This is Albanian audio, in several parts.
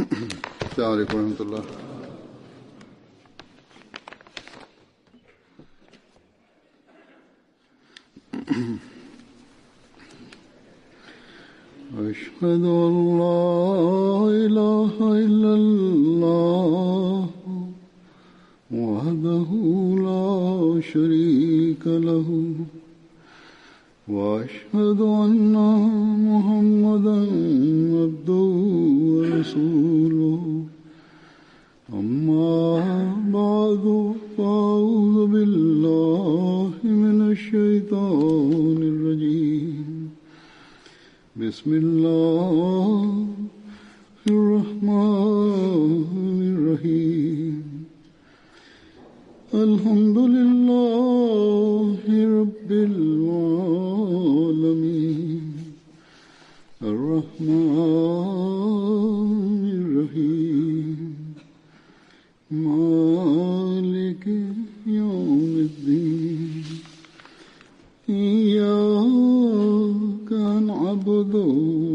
السلام عليكم ورحمة الله. أشهد أن لا إله إلا الله وحده لا شريك له وأشهد أن محمدا عبده ورسوله أما بعد فأعوذ بالله من الشيطان الرجيم بسم الله الرحمن الرحيم الحمد لله رب العالمين الرحمن الرحيم مالك يوم الدين إياك نعبد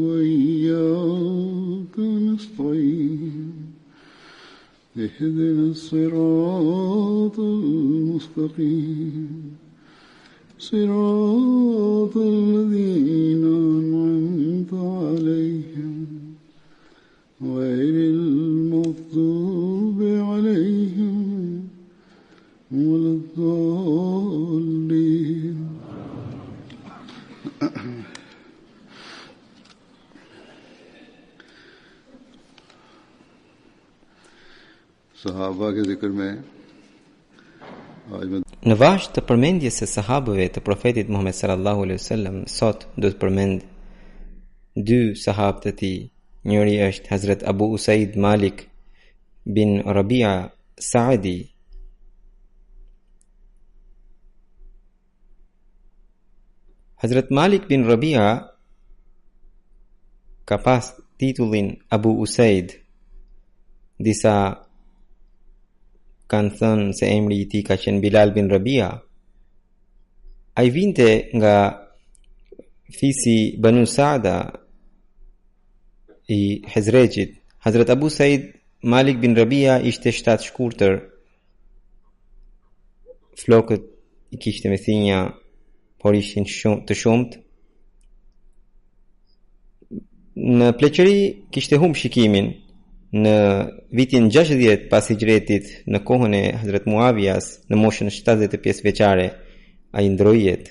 وإياك نستعين اهدنا الصراط المستقيم صراط الذين أنعمت عليهم غير المغضوب عليهم ولا الضالين. Sahaba ke zikr mein në vazhd të përmendjes së sahabëve të profetit Muhammed sallallahu alaihi wasallam, sot do të përmend dy sahabë të tij. Njëri është Hazrat Abu Usaid Malik bin Rabia Saadi. Hazrat Malik bin Rabia ka pas titullin Abu Usaid. Disa kanë thënë se emri i tij ka qenë Bilal bin Rabia. Ai vinte nga fisi Banu Saada i Hezrejit. Hazrat Abu Said Malik bin Rabia ishte shtat shkurtër. Flokët i kishte me thinja, por ishin të shumt. Në pleqëri kishte humb shikimin. Në vitin 60 pas hijretit, në kohën e Hazrat Muavijas, në moshën 75 vjeçare, ai ndroi jetë.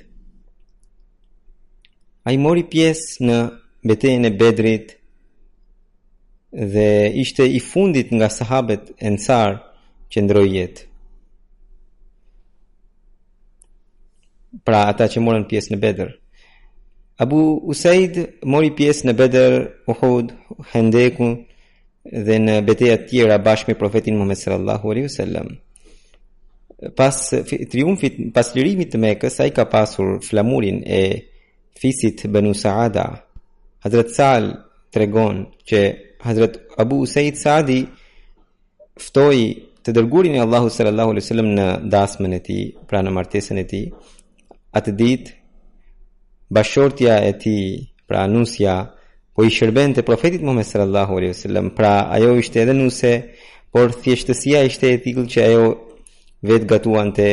Ai mori pjesë në betejën e Bedrit dhe ishte i fundit nga sahabët Ensar që ndroi jetë. Pra ata që morën pjesë në Bedr. Abu Usaid mori pjesë në Bedr, Uhud, Hendekun dhe në betejat tjera bashkë me profetin Muhammed sallallahu alaihi wasallam. Pas triumfit, pas lirimit të Mekës, ai ka pasur flamurin e fisit Banu Saada. Hazrat Sal tregon që Hazrat Abu Usaid Saadi ftoi të dërgurin e Allahut sallallahu alaihi wasallam në dasmën e tij, pra në martesën e tij. Atë ditë bashortja e tij, pra nusja, po i shërbente profetit Muhammed sallallahu alaihi wasallam, pra ajo ishte edhe nuse, por thjeshtësia ishte e tillë që ajo vetë gatuante,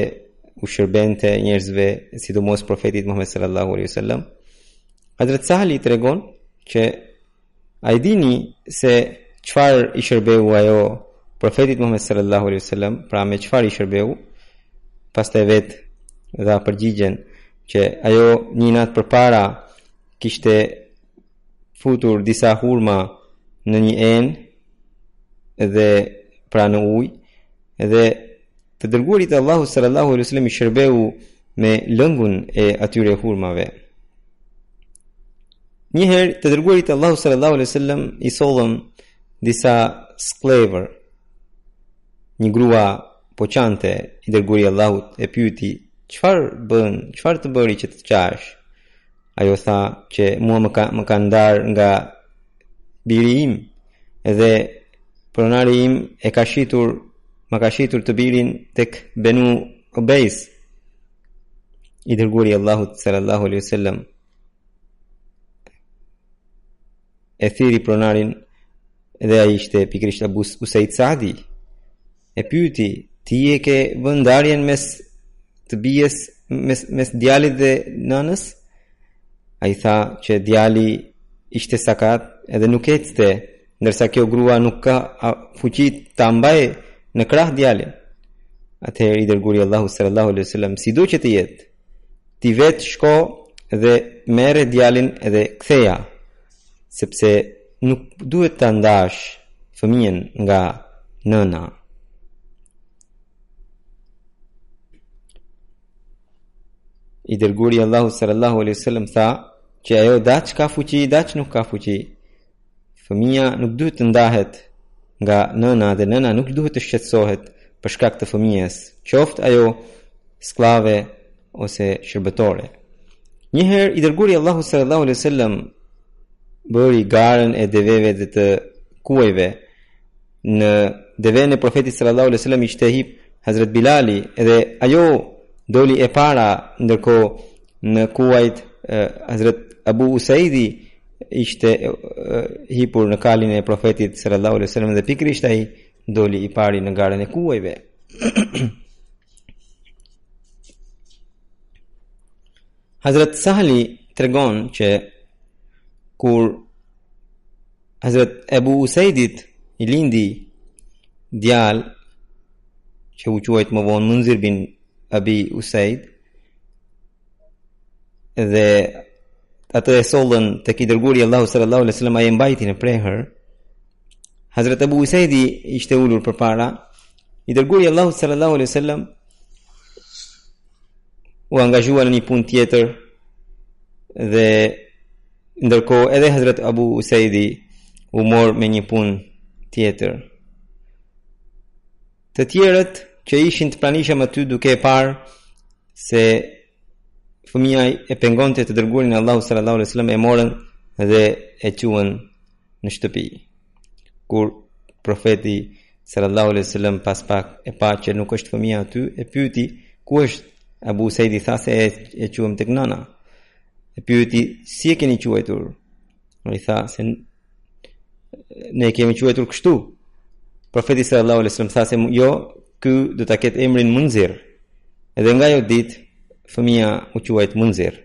u shërbente njerëzve, sidomos profetit Muhammed sallallahu alaihi wasallam. Hazrat Sahli tregon që ai dini se çfarë i shërbeu ajo profetit Muhammed sallallahu alaihi wasallam, pra me çfarë i shërbeu. Pastaj vetë dha përgjigjen që ajo një natë përpara kishte futur disa hurma në një enë dhe pra në ujë, dhe të dërguarit e Allahut sallallahu alaihi wasallam i shërbeu me lëngun e atyre hurmave. Njëherë të dërguarit e Allahut sallallahu alaihi wasallam i sollën disa sklavër. Një grua poçante i dërguari i Allahut e pyeti: "Çfarë bën? Çfarë të bëri që të qash?" Ajo tha që mua më ka ndar nga biri im, edhe pronari im më ka shitur të birin tek Benu Ubejs. I dërguari i Allahut sallallahu alaihi wasallam e thiri pronarin edhe ai ishte pikërisht Abu Usaid Saadi. E pyeti, ti e ke vënë ndarjen mes të bijes, mes djalit dhe nënës? Ai tha që djali ishte sakat edhe nuk ecte, ndërsa kjo grua nuk ka fuqi ta mbajë në krah djalin. Atëherë i dërguari Allahu sallallahu alaihi wasallam, sido që të jetë, ti vetë shko dhe merre djalin edhe ktheja, sepse nuk duhet ta ndash fëmijën nga nëna. I dërguari Allahu sallallahu alaihi wasallam tha që ajo daç ka fuqi, daç nuk ka fuqi. Fëmia nuk duhet të ndahet nga nëna dhe nëna nuk duhet të shqetësohet për shkak të fëmijës, qoftë ajo sklave ose shërbëtore. Njëherë i dërguari Allahu sallallahu alaihi wasallam bëri garën e deveve dhe të kuajve. Në devën e profetit sallallahu alaihi wasallam ishte hip Hazrat Bilali, edhe ajo doli e para, ndërkohë në kuajt Hazrat Abu Usaidi ishte hipur në kalin e profetit sallallahu alaihi wasallam dhe pikërisht ai doli i pari në garën e kuajve. Hazrat Sahli tregon që kur Hazrat Abu Usaidit i lindi djal që u quajt më vonë Munzir bin Abi Usaid, dhe atë e sollën tek i dërguari Allahu sallallahu alaihi wasallam, ai e mbajti në prehër. Hazrat Abu Usaidi ishte ulur përpara. I dërguari Allahu sallallahu alaihi wasallam u angazhua në një punë tjetër, dhe ndërkohë edhe Hazrat Abu Usaidi u mor me një punë tjetër. Të tjerët që ishin të pranishëm aty duke e parë se fëmia e pengonte të dërguarin Allahu sallallahu alaihi wasallam, e morën dhe e quan në shtëpi. Kur profeti sallallahu alaihi wasallam pas pak e pa që nuk është fëmia aty, e pyeti ku është. Abu Usaidi tha se e quam tek nana. E pyeti si e keni quajtur? Ai tha se ne e kemi quajtur kështu. Profeti sallallahu alaihi wasallam tha se jo, ky do ta ketë emrin Munzir. Edhe nga ajo ditë fëmia u quajt Munzir.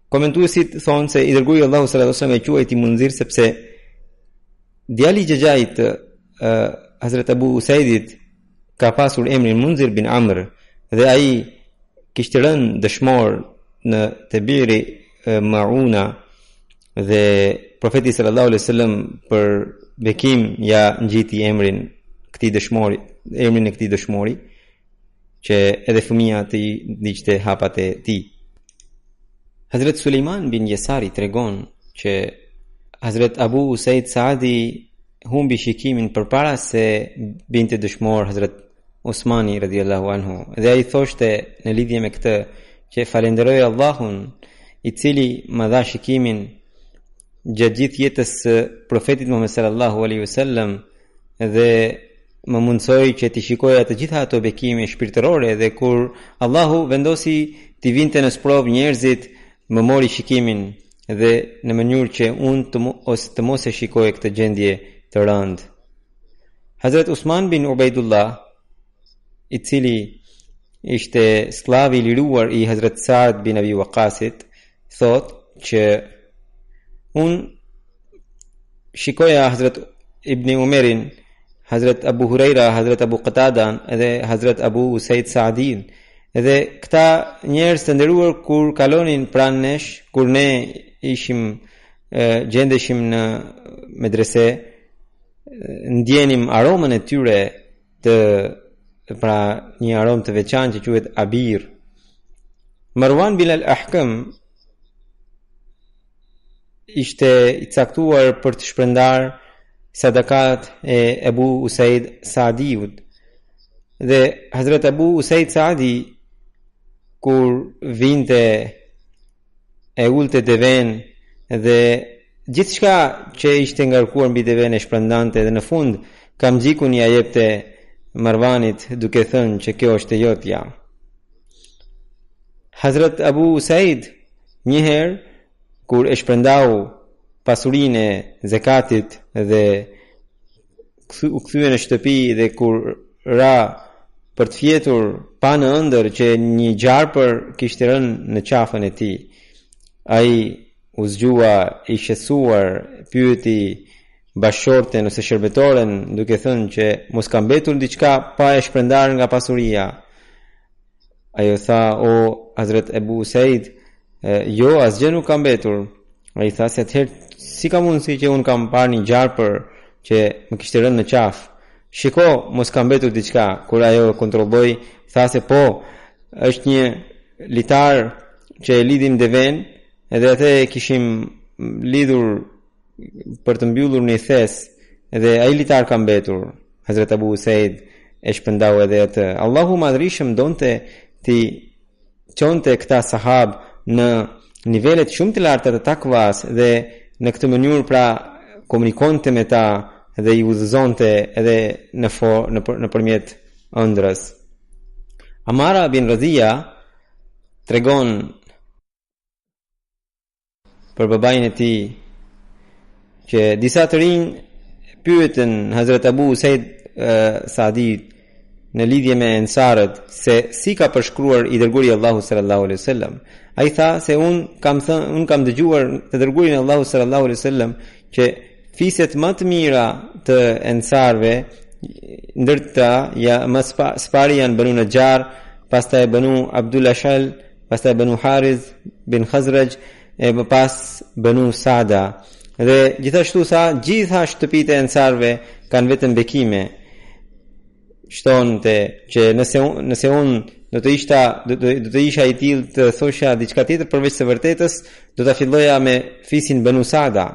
Komentuesit thonë se i dërguari Allahu sallallahu alaihi wasallam e quajti Munzir sepse djali i xhaxhait Hazrat Abu Usaidit ka pasur emrin Munzir bin Amr, dhe ai kishte rënë dëshmor në Tebiri Mauna, dhe profeti sallallahu alaihi wasallam për bekim ja ngjiti emrin e këtij dëshmori, që edhe fëmia të ndiqte hapat e tij. Hazrat Sulejman bin Yesari tregon që Hazrat Abu Usaid Saadi humbi shikimin përpara se binte dëshmor Hazrat Osmani radhiyallahu anhu, dhe ai thoshte në lidhje me këtë që falenderoj Allahun i cili më dha shikimin gjatë gjithë jetës së profetit Muhammed sallallahu alaihi wasallam, dhe më mundsoi që të shikoja të gjitha ato bekime shpirtërore, dhe kur Allahu vendosi të vinte në sprov njerëzit, më mori shikimin dhe në mënyrë që unë të mos e shikoj këtë gjendje të rëndë. Hazrat Usman bin Ubaidullah, i cili ishte sklavi i liruar i Hazrat Saad bin Abi Waqasit, thot që unë shikoja Hazrat Ibn Umerin, Hazrat Abu Huraira, Hazrat Abu Qatadan edhe Hazrat Abu Usaid Saadin, edhe këta njerëz të nderuar kur kalonin pranë nesh, kur ne gjendeshim në medrese, ndjenim aromën e tyre, pra një aromë të veçantë që quhet abir. Marwan bin al-Ahkam ishte i caktuar për të shpërndar sadakat e Abu Usaid Saadiut, dhe Hazrat Abu Usaid Saadi kur vinte e ulte deven dhe gjithçka që ishte ngarkuar mbi deven e shpërndante, dhe në fund kamxhikun ja jepte Marwanit duke thënë që kjo është e jotja. Hazrat Abu Usaid njëherë kur e shpërndau pasurinë e zakatit dhe u kthye në shtëpi, dhe kur ra për të fjetur pa në ëndër që një gjarpër kishte rënë në qafën e tij, ai u zgjua i shqetësuar, pyeti bashkëshorten ose shërbetoren duke thënë që mos ka mbetur diçka pa e shpërndar nga pasuria. Ajo tha: o Hazrat Abu Usaid, jo, asgjë nuk ka mbetur. Ai tha: se atëherë si ka mundësi që unë kam parë një gjarpër që më kishte rënë në qafë? Shiko, mos ka mbetur diçka. Kur ajo kontrolloi, tha se po, është një litar që e lidhim deven, edhe atë e kishim lidhur për të mbyllur një thes, edhe ai litar ka mbetur. Hazrat Abu Usaid e shpërndau edhe atë. Allahu madhrishëm donte ti çonte këta sahab në nivelet shumë të larta të takvas, dhe në këtë mënyrë pra komunikonte me ta dhe i udhëzonte edhe në përmjet ëndrës. Amara bin Radhia tregon për babain e tij që disa të rinj pyetën Hazrat Abu Usaid Saadi në lidhje me ensarët se si ka përshkruar i dërguari Allahu sallallahu alaihi wasallam. Ai tha se un kam dëgjuar të dërguarin Allahu sallallahu alaihi wasallam që fiset më të mira të ensarve ndërta më spari janë Banu Najjar, pastaj Banu Abdul Ashal, pastaj Banu Hariz bin Khazraj, e më pas Banu Sada. Dhe gjithashtu tha, gjitha shtëpitë e ensarve kanë vetëm bekime. Shtonte që nëse unë do të isha i tillë të thosha diçka tjetër përveç së vërtetës, do ta filloja me fisin Banu Sada.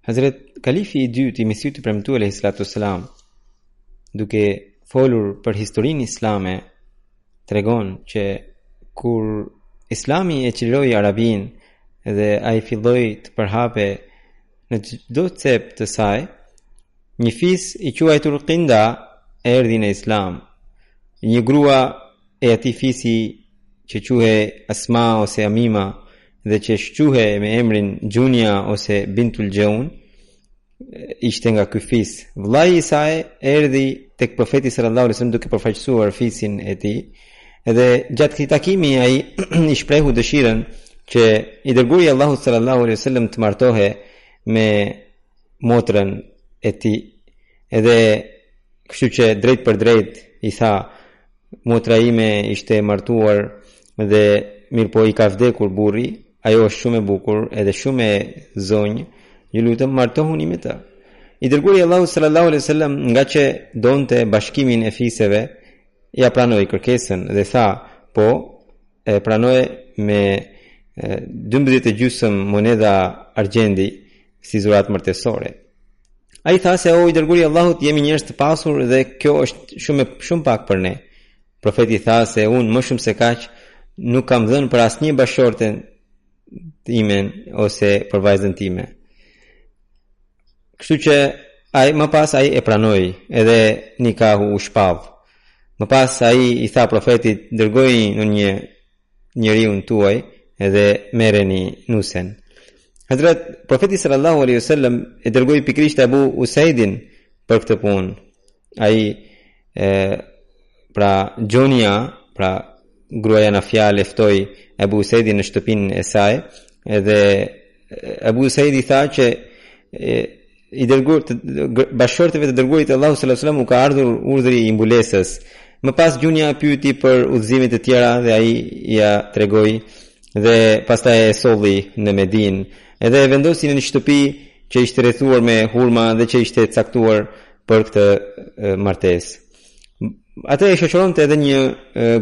Hazrat Kalifi i dytë i Mesihut i premtuar alayhi salatu wassalam, duke folur për historinë islame, tregon që kur Islami e çliroi Arabin dhe ai filloi të përhape në çdo cep të saj, një fis i quajtur Qinda erdhi në Islam. Një grua e atij fisi që quhej Asma ose Amima dhe që shquhe me emrin Gjunia ose Bintul Gjaun, ishte nga ky fis. Vllai i saj erdhi tek profeti sallallahu alaihi wasallam duke përfaqësuar fisin e tij, edhe gjatë këtij takimi ai i shprehu dëshirën që i dërguari Allahu sallallahu alaihi wasallam të martohe me motrën e tij. Edhe kështu që drejt për drejt i tha: motra ime ishte martuar dhe mirë po i ka vdekur burri, ajo është shumë e bukur edhe shumë e zonjë, ju lutem martohuni me të. I dërguari Allahu sallallahu alaihi wasallam, nga që donte bashkimin e fiseve, ja pranoi kërkesën dhe tha: po, e pranoi me 12.5 moneda argjendi si zurat martesore. Ai tha se o i dërguari i Allahut, jemi njerëz të pasur dhe kjo është shumë pak për ne. Profeti tha se unë më shumë se kaq nuk kam dhënë për asnjë bashorten time ose për vajzën time. Kështu që më pas ai e pranoi edhe nikahu u shpall. Më pas ai i tha profetit: dërgoi në një njeriu tuaj edhe merreni nusen. Hazrat profeti sallallahu alaihi wasallam e dërgoi pikërisht Abu Usaidin për këtë punë. Ai pra Gjonia, pra gruaja në fjalë, ftoi Abu Usaidin në shtëpinë e saj, edhe Abu Usaidi tha që i bashkëshorteve të dërguarit Allahu sallallahu alaihi wasallam u ka ardhur urdhri i mbulesës. Më pas Gjunia pyeti për udhëzimet e tjera dhe ai ja tregoi, dhe pastaj e solli në Medinë, edhe e vendosi në një shtëpi që ishte rrethuar me hurma dhe që ishte caktuar për këtë martesë. Atë e shoqëronte edhe një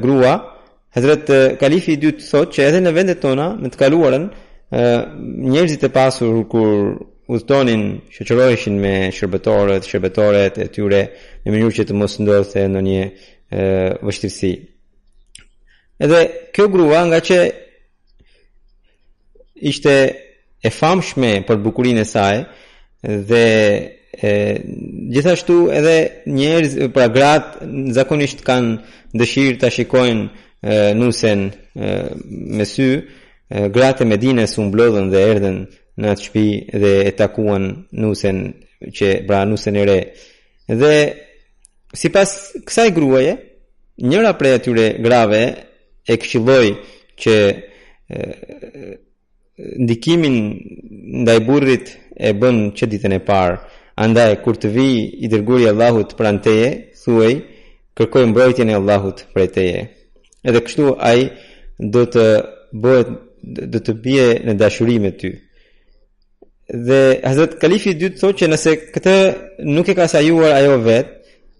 grua. Hazrat Kalifi i dytë thotë që edhe në vendet tona, në të kaluarën, njerëzit e pasur kur udhtonin shoqëroheshin me shërbetoret e tyre në mënyrë që të mos ndodhte ndonjë vështirësi. Edhe kjo grua, nga që ishte e famshme për bukurinë e saj dhe gjithashtu edhe njerëz, pra gratë zakonisht kanë dëshirë ta shikojnë nusen me sy, gratë e Medinës u mblodhën dhe erdhën në atë shtëpi dhe e takuan nusen nusen e re. Dhe sipas kësaj gruaje, njëra prej atyre grave e këshilloi që ndikimin ndaj burrit e bën që ditën e parë. Andaj kur të vi i dërguari i Allahut pranë teje, thuaj, kërkoj mbrojtjen e Allahut prej teje. Edhe kështu ai do të bie në dashuri me ty. Dhe Hazrat Kalifi i dytë thotë që nëse këtë nuk e ka sajuar ajo vet,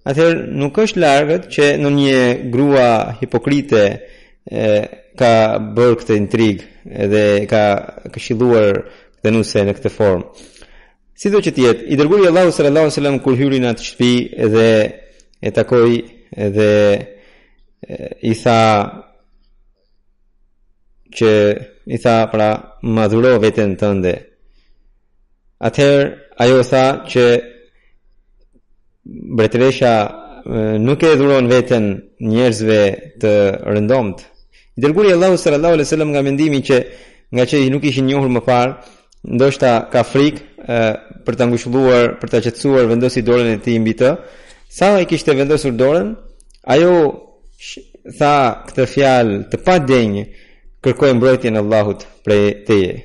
atëherë nuk është largët që në një grua hipokrite ka bërë këtë intrigë dhe ka këshilluar këtë nuse në këtë formë. Sido që tjetë, i dërguari Allahu sallallahu alaihi wasallam kur hyri në atë shtëpi dhe e takoi dhe i tha pra madhuro veten tënde. Atëherë ajo tha që mbretëresha nuk e dhuron veten njerëzve të rëndomt. I dërguari Allahu sallallahu alaihi wasallam nga mendimi që nga që nuk ishin njohur më parë, ndoshta ka frikë për ta ngushëlluar, për ta qetësuar, vendosi dorën e tij mbi të. Sa ai kishte vendosur dorën, ajo tha këtë fjalë të padenjë, kërkoi mbrojtjen e Allahut prej teje.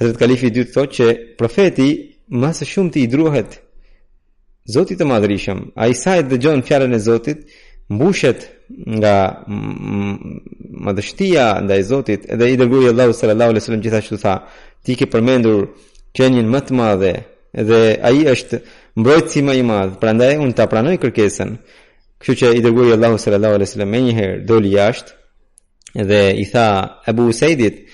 Hazrat Kalifi i dytë thotë që profeti më së shumti i druhet Zotit të Madhërisëm. Ai sa e dëgjon fjalën e Zotit, mbushet nga madhështia ndaj Zotit. Edhe i dërguari Allahu sallallahu alaihi wasallam gjithashtu tha, ti ke përmendur qenien më të madhe dhe ai është mbrojtësi më i madh, prandaj unë ta pranoj kërkesën. Kështu që i dërguari Allahu sallallahu alaihi wasallam menjëherë doli jashtë dhe i tha Abu Usaidit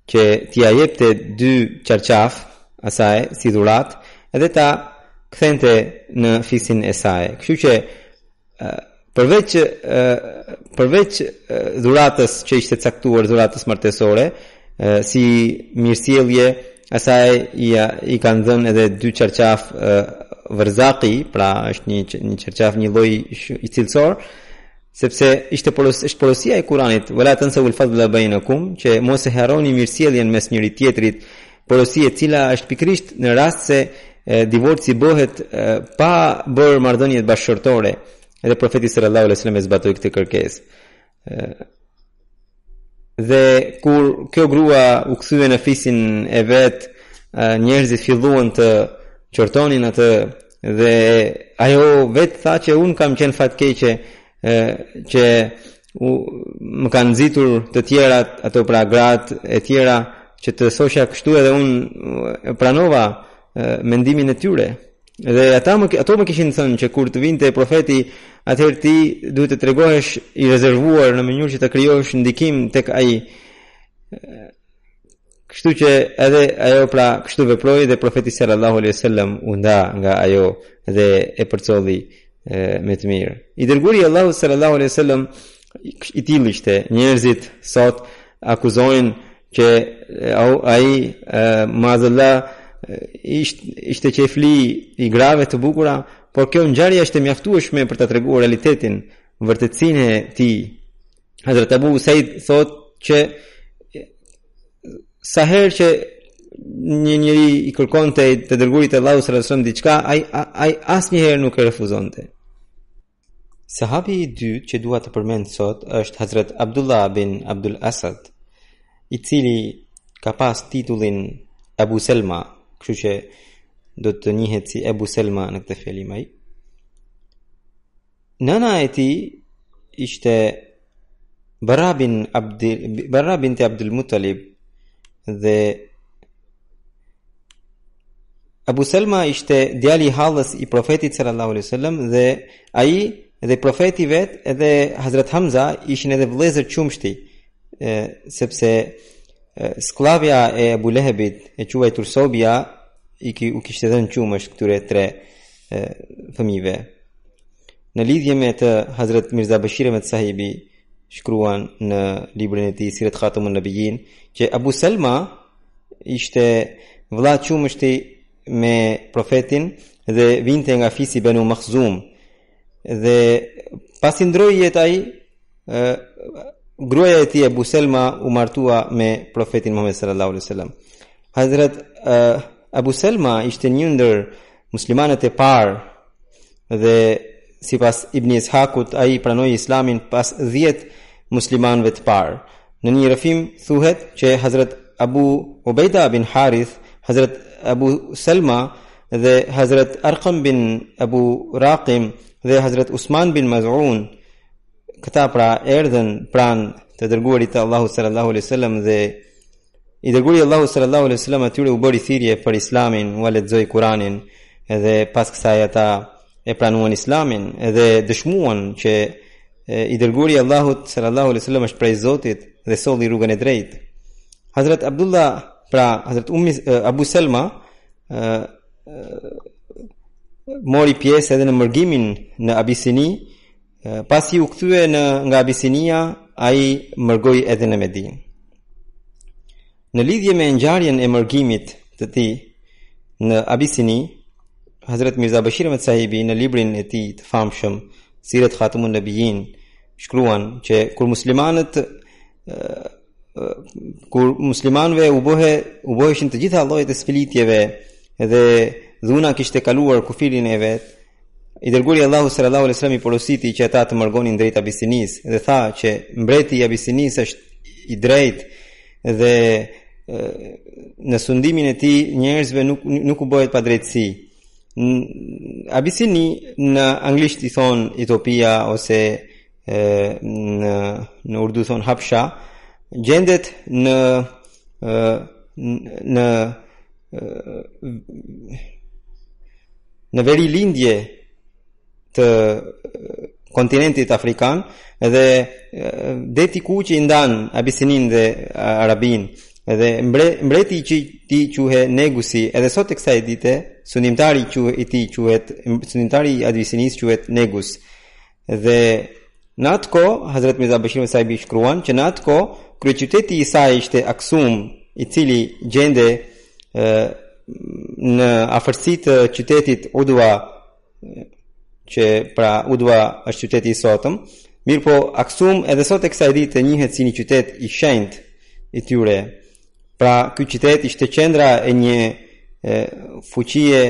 që t'i jepte 2 çarçaf asaj si dhuratë edhe ta kthente në fisin e saj. Kështu që përveç dhuratës që ishte caktuar, dhuratës martesore, si mirësjellje, asaj i kanë dhënë edhe 2 çarçaf vërzaki, pra është një çarçaf, një lloj i cilësor, sepse është porosia e Kuranit, wala tansawul fadla bainakum, që mos e harroni mirësjelljen mes njëri tjetrit, porosia e cila është pikërisht në rast se divorci bëhet pa bërë marrëdhënie bashkëshortore. Edhe profeti sallallahu alaihi wasallam e zbatoi këtë kërkesë. Dhe kur kjo grua u kthye në fisin e vet, njerëzit filluan të qortonin atë dhe ajo vet tha që un kam qenë fatkeqe që më kanë nxitur të tjerat, ato pra gratë e tjera, që të thosha kështu edhe un pranova mendimin e tyre. Dhe ato më kishin thënë që kur të vinte profeti, atëherë ti duhet të tregohesh i rezervuar në mënyrë që të krijosh ndikim tek ai. Kështu që edhe ajo pra kështu veproi dhe profeti sallallahu alaihi wasallam u nda nga ajo dhe e përcolli me të mirë. I dërguari Allahu sallallahu alaihi wasallam i tillë ishte. Njerëzit sot akuzojnë që ai maazallah ishte qefli i grave të bukura, por kjo ngjarje është e mjaftueshme për ta treguar realitetin, vërtetësinë e tij. Hazrat Abu Usaid thotë që sa herë që një njeri i kërkonte të dërguarit të Allahut sallallahu alaihi wasallam diçka, ai asnjëherë nuk e refuzonte. Sahabi i dytë që dua të përmend sot është Hazrat Abdullah bin Abdul Asad, i cili ka pas titullin Abu Selma, kështu që do të njihet si Abu Selma në këtë fjalim ai. Nëna e tij ishte Bara binti Abdul Muttalib dhe Abu Selma ishte djali i hallës i profetit sallallahu alaihi wasallam dhe ai dhe profeti vet edhe Hazrat Hamza ishin edhe vëllezër qumshti, sepse sklavja e Abu Lehebit e quajtur Sobia u kishte dhënë qumësht këtyre 3 fëmijëve. Në lidhje me të Hazrat Mirza Bashir Ahmed Sahibi shkruan në librin e tij Sirat Khatamun Nabiyyin që Abu Selma ishte vëlla qumështi me profetin dhe vinte nga fisi Banu Makhzum. Dhe pasi ndroi jetë ai, gruaja e tij Abu Selma u martua me profetin Muhammed sallallahu alaihi wasallam. Hazrat Abu Selma ishte një ndër muslimanët e parë dhe sipas Ibn Ishaqut ai pranoi Islamin pas 10 muslimanëve të parë. Në një rrëfim thuhet që Hazrat Abu Ubaida bin Harith, Hazrat Abu Selma dhe Hazrat Arqam bin Abu Raqim dhe Hazrat Usman bin Maz'un, këta pra erdhën pranë të dërguarit të Allahut sallallahu alaihi wasallam dhe i dërguari Allahu sallallahu alaihi wasallam atyre u bëri thirrje për Islamin, u lexoi Kur'anin edhe pas kësaj ata e pranuan Islamin edhe dëshmuan që i dërguari Allahut sallallahu alaihi wasallam është prej Zotit dhe solli rrugën e drejtë. Hazrat Abdullah, pra Hazrat Abu Selma mori pjesë edhe në mërgimin në Abisini. Pasi u kthye nga Abisinia, ai mërgoi edhe në Medinë. Në lidhje me ngjarjen e mërgimit të tij në Abisini, Hazrat Mirza Bashir Ahmed Sahibi në librin e tij të famshëm Sirat Khatamun Nabiyyin shkruan që kur muslimanëve u bëheshin të gjitha llojet e sfilitjeve dhe dhuna kishte kaluar kufirin e vet, i dërguari Allahu sallallahu alaihi wasallam i porositi që ata të mërgonin drejt Abisinis dhe tha që mbreti i Abisinis është i drejtë dhe në sundimin e tij njerëzve nuk u bëhet pa drejtësi. Abisini në anglisht i thon Ethiopia ose në urdu thon Habsha, gjendet në veri lindje të kontinentit afrikan dhe deti ku që i ndan Abisinin dhe Arabin edhe mbreti që ti quhe Negusi edhe sot e kësaj dite sundimtari i Abisinis quhet Negus. Dhe në atë kohë Hazrat Mirza Bashir Ahmed Sahibi shkruan që në atë kohë kryeqyteti i saj ishte Aksum, i cili gjende në afërsi të qytetit Udwa, që pra Udwa është qyteti i sotëm, mirë po Aksum edhe sot e kësaj dite njihet si një qytet i shenjtë i tyre. Pra ky qytet ishte qendra e një fuqie,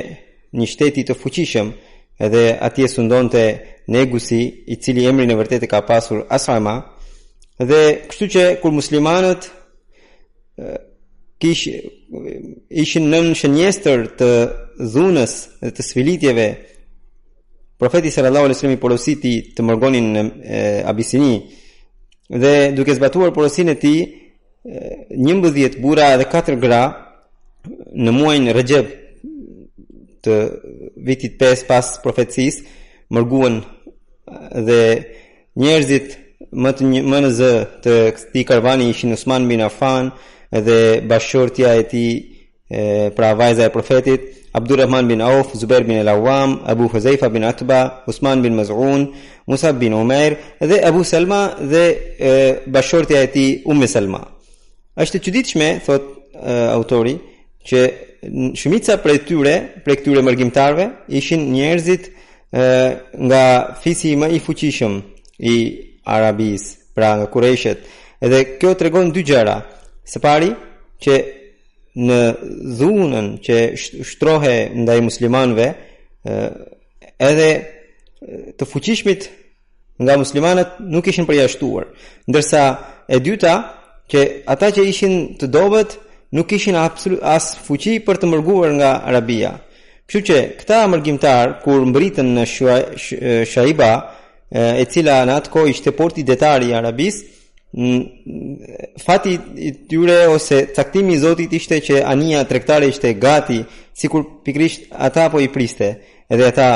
një shteti të fuqishëm, edhe atje sundonte Negusi, i cili emrin e vërtet e ka pasur Asama, dhe kështu që kur muslimanët ishin nën shënjestër të dhunës dhe të sfilitjeve, profeti sallallahu alaihi wasallam i porositi të mërgonin në Abisini dhe duke zbatuar porosinë e tij 11 burra dhe 4 gra në muajin Rajab të vitit 5 pas profecisë mërguan dhe njerëzit më në zë të këtij karvani ishin Usman bin Affan dhe bashortja e tij pra vajza e profetit Abdurrahman bin Auf, Zubair bin al-Awwam, Abu Huzaifa bin Atba, Usman bin Maz'un, Musab bin Umair dhe Abu Salma dhe bashortja e tij Salma. Është e çuditshme, thot autori, që shumica prej këtyre mërgjimtarve ishin njerëzit nga fisi më i fuqishëm i Arabisë, pra nga Qurayshët. Edhe kjo tregon dy gjëra. Së pari që në dhunën që shtrohe ndaj muslimanëve, edhe të fuqishmit nga muslimanët nuk ishin përjashtuar, ndërsa e dyta që ata që ishin të dobët nuk ishin as fuqi për të mërguar nga Arabia. Kështu që këta mërgjimtar kur mbritën në Shaiba, e cila në atë kohë ishte porti detari i Arabisë, fati i tyre ose caktimi i Zotit ishte që anija tregtare ishte gati, sikur pikrisht ata po i priste, edhe ata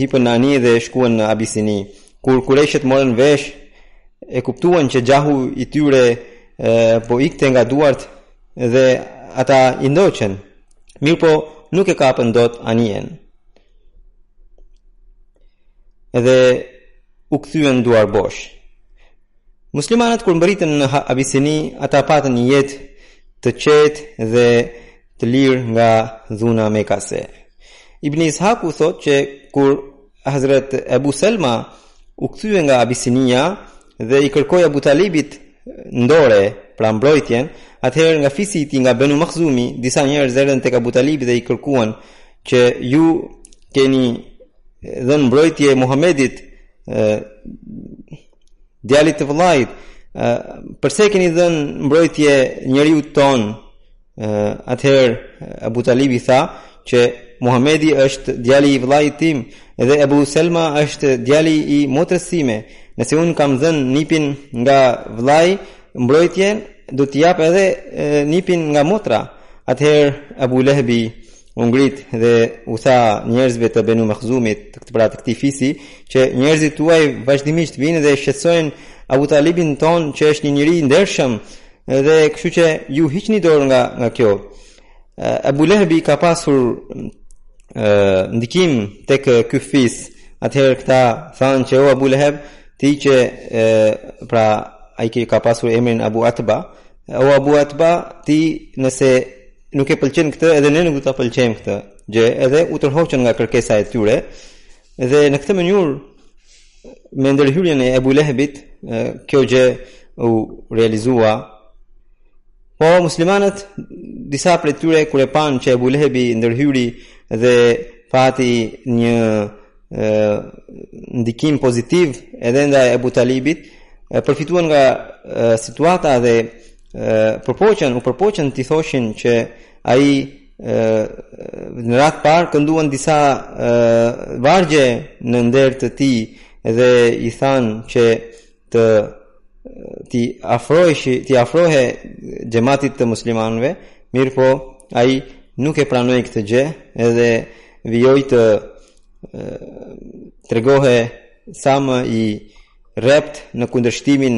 hipën në anije dhe shkuan në Abisini. Kur Qurayshët morën vesh, e kuptuan që gjahu i tyre po ikte nga duart dhe ata i ndoqën, mirë po nuk e kapën dot anijen. Edhe u kthyen duar bosh. Muslimanët kur mbërritën në Abisini, ata patën një jetë të qetë dhe të lirë nga dhuna mekase. Ibn Ishaku thot që kur Hazrat Abu Selma u kthye nga Abisinia dhe i kërkoi Abu Talibit ndore, pra mbrojtjen, atëherë nga fisi i tij nga Banu Makhzumi, disa njerëz erdhën tek Abu Talibi dhe i kërkuan që ju keni dhënë mbrojtje Muhamedit, djalit të vëllait, përse keni dhënë mbrojtje njeriu ton? Atëherë Abu Talibi tha që Muhamedi është djali i vëllait tim dhe Abu Selma është djali i motrës time. Nëse unë kam dhënë nipin nga vëllai mbrojtjen, do t'i jap edhe nipin nga motra. Atëherë Abu Lehebi u ngrit dhe u tha njerëzve të Banu Makhzumit, pra të këtij fisi, që njerëzit tuaj vazhdimisht vinë dhe shqetësojnë Abu Talibin ton që është një njeri i ndershëm, dhe kështu që ju hiqni dorë nga kjo. Abu Lehebi ka pasur ndikim tek ky fis. Atëherë këta thanë që o Abu Leheb, ti që pra ai ka pasur emrin Abu Atba, o Abu Atba, ti nëse nuk e pëlqen këtë, edhe ne nuk do ta pëlqejmë këtë gjë, edhe u tërhoqën nga kërkesa e tyre. Dhe në këtë mënyrë, me ndërhyrjen e Abu Lehebit, kjo gjë u realizua. Po muslimanët, disa prej tyre kur e panë që Abu Lehebi ndërhyri dhe pati një ndikim pozitiv edhe ndaj Abu Talibit, përfituan nga situata dhe u përpoqen t'i thoshin që ai në radhë parë kënduan disa vargje në nder të tij dhe i thanë që ti afrohe xhamatit të muslimanëve, mirë po ai nuk e pranoi këtë gjë edhe vijoi të tregohe sa më i rrept në kundërshtimin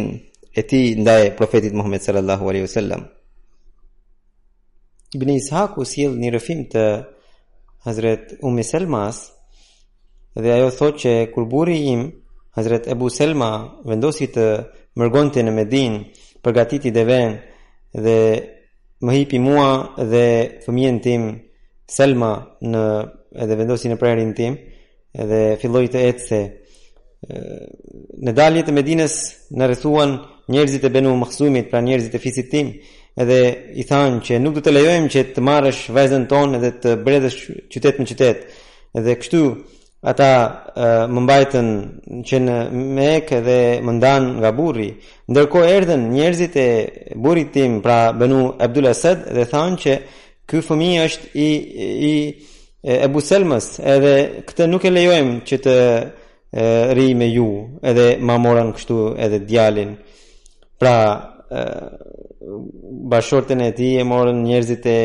e tij ndaj profetit Muhammed sallallahu alaihi wasallam. Ibn Ishaq u sjell një rrëfim të Hazret Selmas dhe ajo thotë që kur burri im Hazret Abu Selma vendosi të mërgonte në Medinë, përgatiti devën dhe më hipi mua dhe fëmijën tim Selma edhe vendosi në prerin tim dhe filloi të ecte. Në dalje të Medinës në rrethuan njerëzit e Banu Makhzumit, pra njerëzit e fisit tim, edhe i thanë që nuk do të lejojmë që të marrësh vajzën tonë edhe të bredhësh qytet me qytet. Edhe kështu ata më mbajtën që në Mekë dhe më ndanë nga burri. Ndërkohë erdhën njerëzit e burrit tim, pra Banu Abdul Asad, dhe thanë që ky fëmijë është i Abu Selmës, edhe këtë nuk e lejojmë që të ri me ju, edhe ma morën kështu edhe djalin. Pra bashortën e tij e morën njerëzit e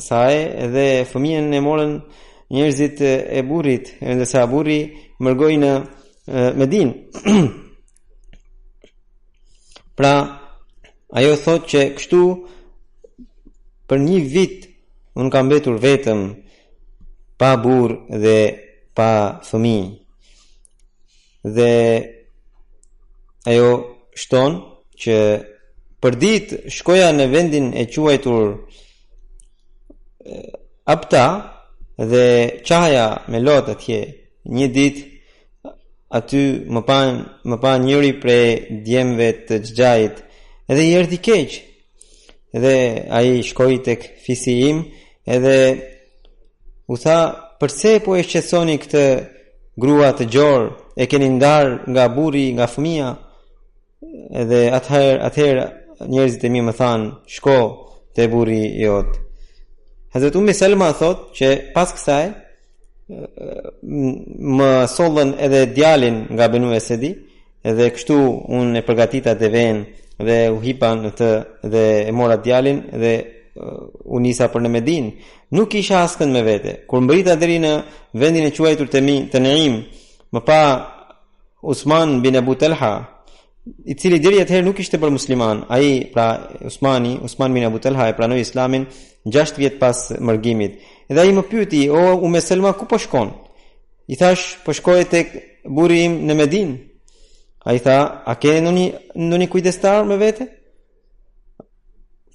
saj dhe fëmijën e morën njerëzit e burrit, ndërsa burri mërgoi në Medinë. Pra ajo thotë që kështu për një vit unë kam mbetur vetëm pa burr dhe pa fëmijë. Dhe ajo shton që për ditë shkoja në vendin e quajtur Abta dhe qaja me lot atje. Një ditë aty më pa njëri prej djemve të xhaxhait edhe i erdhi keq. Edhe ai shkoi tek fisi im edhe u tha, përse po e shqetësoni këtë grua të gjor, e keni ndar nga burri, nga fëmia? Edhe atëherë njerëzit e mi më thanë, shko te burri jot. Hazret Selma thot që pas kësaj më sollën edhe djalin nga Banu Esedi, edhe kështu unë e përgatita devën dhe u hipa në të dhe e mora djalin dhe u nisa për në Medinë. Nuk isha askën me vete. Kur mbrita deri në vendin e quajtur të Naim, më pa Usman bin Abu Talha, i cili deri atëherë nuk ishte për musliman. Ai, pra Usman bin Abu Talha e pranoi Islamin 6 vjet pas mërgimit. Edhe ai më pyeti, o Selma, ku po shkon? I thash, po shkoj tek burri im në Medinë. Ai tha, a ke ndonjë kujdestar me vete?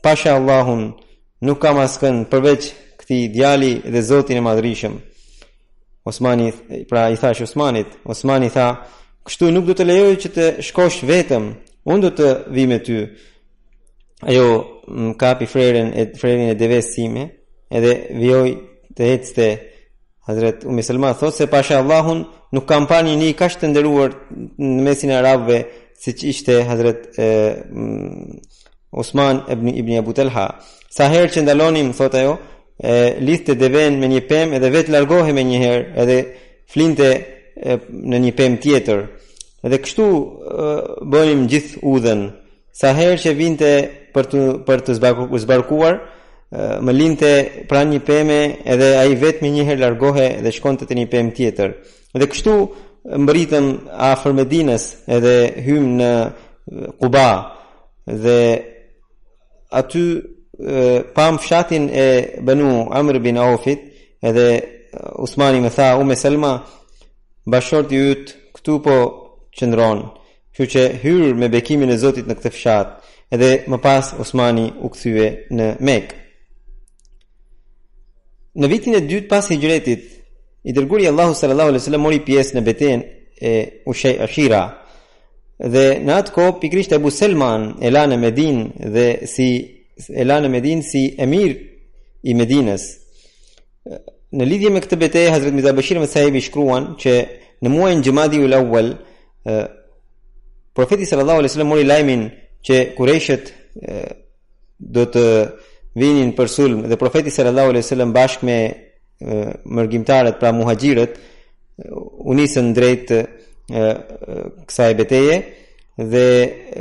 Pasha Allahun, nuk kam askën përveç këtij djali dhe Zotin e Madhrishëm. Osmani, pra i thash Osmanit, Osmani tha, Kështu nuk do të lejoj që të shkosh vetëm, unë do të vi me ty. Ajo më kapi frerin e deves time, edhe vjoj të ecte. Hazret Umm Salma thot se pasha Allahun nuk kam parë një kaq të nderuar në mesin e arabëve siç ishte Hazret Osman ibn Abu Talha. Sa herë që ndalonim, thot ajo, lidhte deven me një pemë edhe vetë largohej me një herë, edhe flinte në një pemë tjetër. Edhe kështu bënim gjithë udhën. Sa herë që vinte për të zbarkuar, më linte pranë një peme, edhe ai vetëm një herë largohej dhe shkonte te një pemë tjetër. Dhe kështu mbritëm afër Medinës, edhe hym në Quba, dhe aty pam fshatin e Banu Amr bin Aufit, edhe Usmani më tha: Umm Salma, bashorti yt këtu po qëndron, kështu që hyr me bekimin e Zotit në këtë fshat. Edhe më pas Usmani u kthye në Mekë. Në vitin e dytë pas hijretit, i dërguari Allahu sallallahu alaihi wasallam mori pjesë në betejën e Ashira. Dhe në atë kohë pikërisht Abu Selman e la në Medinë si emir i Medinës. Në lidhje me këtë betejë, Hazrat Mirza Bashir Ahmed Sahibi shkruan që në muajin Jumadiul Awwal, profeti sallallahu alaihi wasallam mori lajmin që Qurayshët do të vinin për sulm, dhe profeti sallallahu alaihi wasallam bashkë me mërgjimtarët, pra muhaxhirët, u nisën drejt kësaj betejë dhe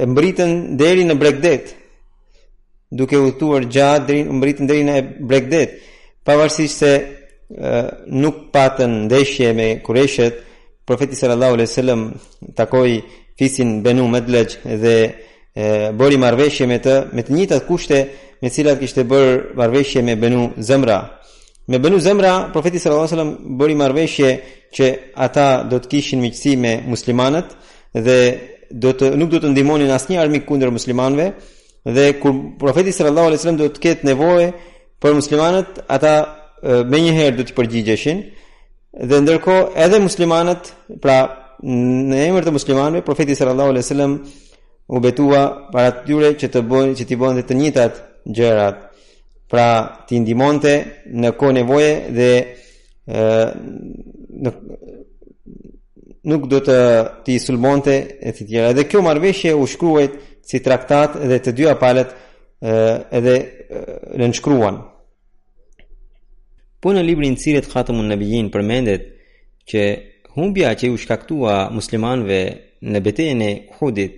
mbritën deri në Bregdet. Duke udhëtuar gjatë mbritën deri në Bregdet, pavarësisht se nuk patën ndeshje me Qurayshët. Profeti sallallahu alaihi wasallam takoi fisin Banu Madlaj dhe bëri marrëveshje me të njëjtat kushte me cilat kishte bërë marrëveshje me Banu Zamra. Me Banu Zamra, profeti sallallahu alaihi wasallam bëri marrëveshje që ata do të kishin miqësi me muslimanët dhe nuk do të ndihmonin asnjë armik kundër muslimanëve, dhe kur profeti sallallahu alaihi wasallam do të ketë nevojë për muslimanët, ata menjëherë do të përgjigjeshin. Dhe ndërkohë edhe muslimanët, pra në emër të muslimanëve, profeti sallallahu alaihi wasallam u betua para tyre që t'i bënte të njëjtat gjërat, pra t'i ndihmonte në kohë nevoje dhe nuk do t'i sulmonte e të tjera. Dhe kjo marrëveshje u shkruajt si traktat dhe të dyja palët edhe nënshkruan. Po në librin Siret Khatamun Nabiyyin përmendet që humbja që u shkaktua muslimanëve në betejën e Uhudit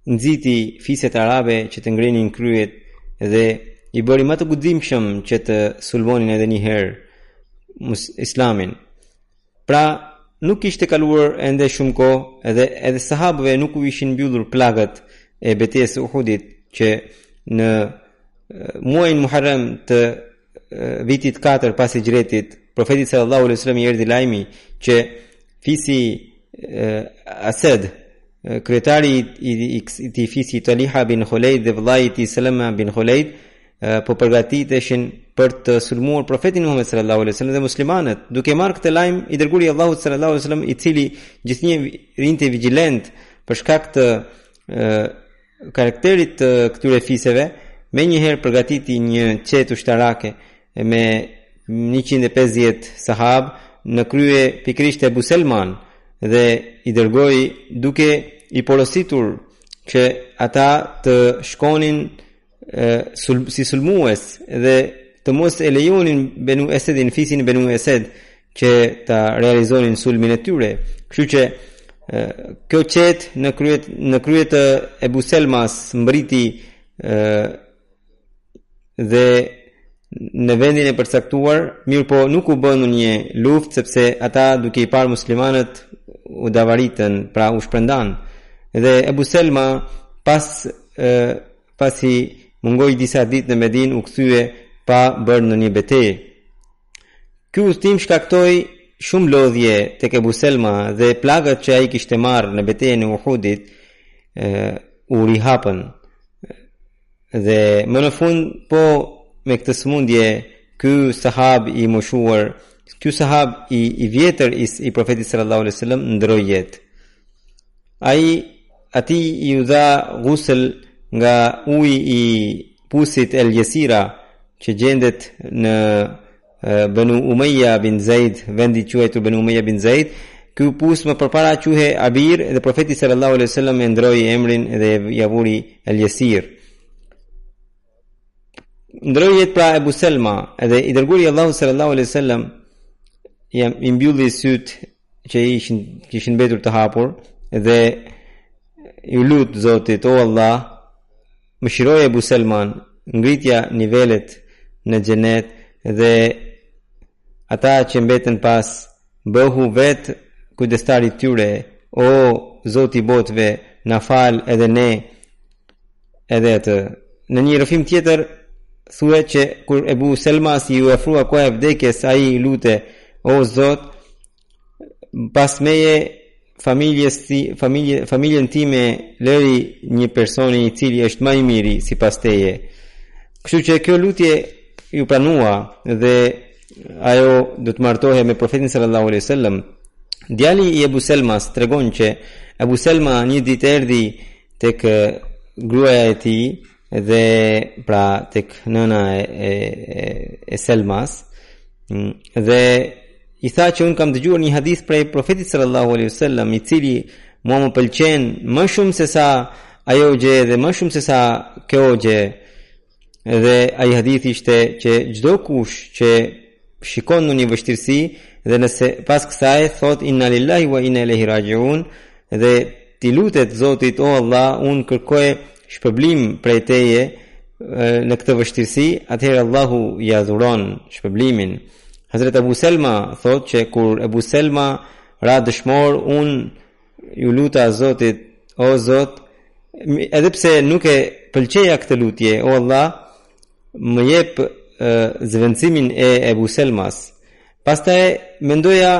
nxiti fiset arabe që të ngrenin kryet dhe i bëri më të guximshëm që të sulmonin edhe një herë islamin. Pra nuk kishte kaluar ende shumë kohë, edhe sahabëve nuk u ishin mbyllur plagët e betejës së Uhudit, që në muajin Muharram të vitit 4 pas hijretit, profeti sallallahu alaihi wasallam i erdhi lajmi që fisi Asad, kryetari i fisi Taliha bin Khuleid dhe vllai i tij Salama bin Khuleid, po përgatiteshin për të sulmuar profetin Muhammed sallallahu alaihi wasallam dhe muslimanët. Duke marrë këtë lajm, i dërguari i Allahut sallallahu alaihi wasallam, i cili gjithnjë rinte vigjilent për shkak të karakterit të këtyre fiseve, menjëherë përgatiti një qetë ushtarake me 150 sahab në krye pikërisht Abu Selman, dhe i dërgoi duke i porositur që ata të shkonin si sulmues dhe të mos e lejonin Banu Esedin, fisin Banu Esed, që ta realizonin sulmin e tyre. Kështu që kjo qetë në kryet të Abu Selmas mbriti dhe në vendin e përcaktuar, mirë po nuk u bën një luftë, sepse ata duke i parë muslimanët u davaritën, pra u shpërndan. Dhe Abu Selma pasi mungoi disa ditë në Medinë, u kthye pa bërë në një betejë. Ky udhtim shkaktoi shumë lodhje tek Abu Selma dhe plagët që ai kishte marrë në betejën e Uhudit u rihapën. Dhe më në fund, po me këtë sëmundje, ky sahab i moshuar, ky sahab i vjetër i profetit sallallahu alaihi wasallam ndroi jetë. ati ju dha ghusl nga uji i pusit El Jesira që gjendet në Banu Umayya bin Zaid, vendi quajtur Banu Umayya bin Zaid. Ky pus më përpara quhej Abir dhe profeti sallallahu alaihi wasallam e ndroi emrin dhe ja vuri El Jesir. Ndroi pra Ebu Selma edhe i dërguari Allahu sallallahu alaihi wasallam i mbylli syt që kishin mbetur të hapur dhe ju lut Zotit, o Allah, mëshiroj Ebu Selman, ngritja nivelet në xhenet dhe ata që mbeten pas bëhu vetë kujdestari tyre, o Zoti i botëve, na fal edhe ne edhe atë. Në një rrëfim tjetër thuhet që kur Ebu Selma si u ofrua koha e vdekjes, ai i lute, o Zot, pas meje familjen time lëri një personi i cili është më i miri sipas teje. Kështu që kjo lutje ju pranua dhe ajo do të martohej me profetin sallallahu alaihi wasallam. Djali i Ebu Selmas tregon që Ebu Selma një ditë erdhi tek gruaja e tij dhe pra tek nëna e Selmas dhe i tha që unë kam dëgjuar një hadith prej profetit sallallahu alaihi wasallam i cili mua më pëlqen më shumë se sa ajo gjë dhe më shumë se sa kjo gjë. Dhe ai hadith ishte që çdo kush që shikon në një vështirësi dhe nëse pas kësaj thot inna lillahi wa inna ilaihi rajiun dhe ti lutet Zotit, o Allah, unë kërkoj shpërblim prej teje në këtë vështirësi, atëherë Allahu ja dhuron shpërblimin. Hazret Abu Selma thot që kur Abu Selma ra dëshmor, unë ju luta Zotit, o Zot, edhe pse nuk e pëlqeja këtë lutje, o Allah, më jep zëvendësimin e Abu Selmas. Pastaj mendoja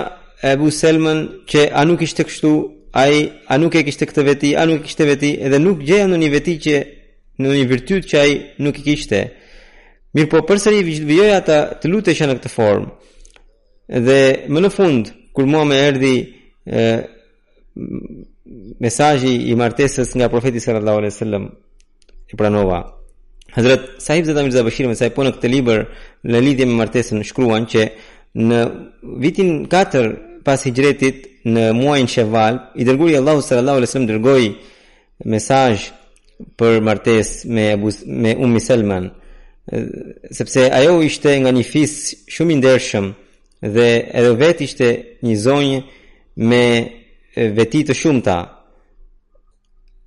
Abu Selman që a nuk ishte kështu, a nuk e kishte këtë veti, a nuk e kishte veti, edhe nuk gjeja në një veti që në një virtyt që ai nuk i kishte. Mirë po përsëri vijoja të lutesha në këtë formë. Dhe më në fund, kur mua më erdhi mesazhi i martesës nga profeti sallallahu alaihi wasallam, e pranova. Hazrat Sahib Zada Mirza Bashir me sa po në këtë libër në lidhje me martesën shkruan që në vitin 4 pas hijretit në muajin Shawwal, i dërguari Allahu sallallahu alaihi wasallam dërgoi mesazh për martesë me Ummi Selman, sepse ajo ishte nga një fis shumë i ndershëm dhe edhe vetë ishte një zonjë me veti të shumta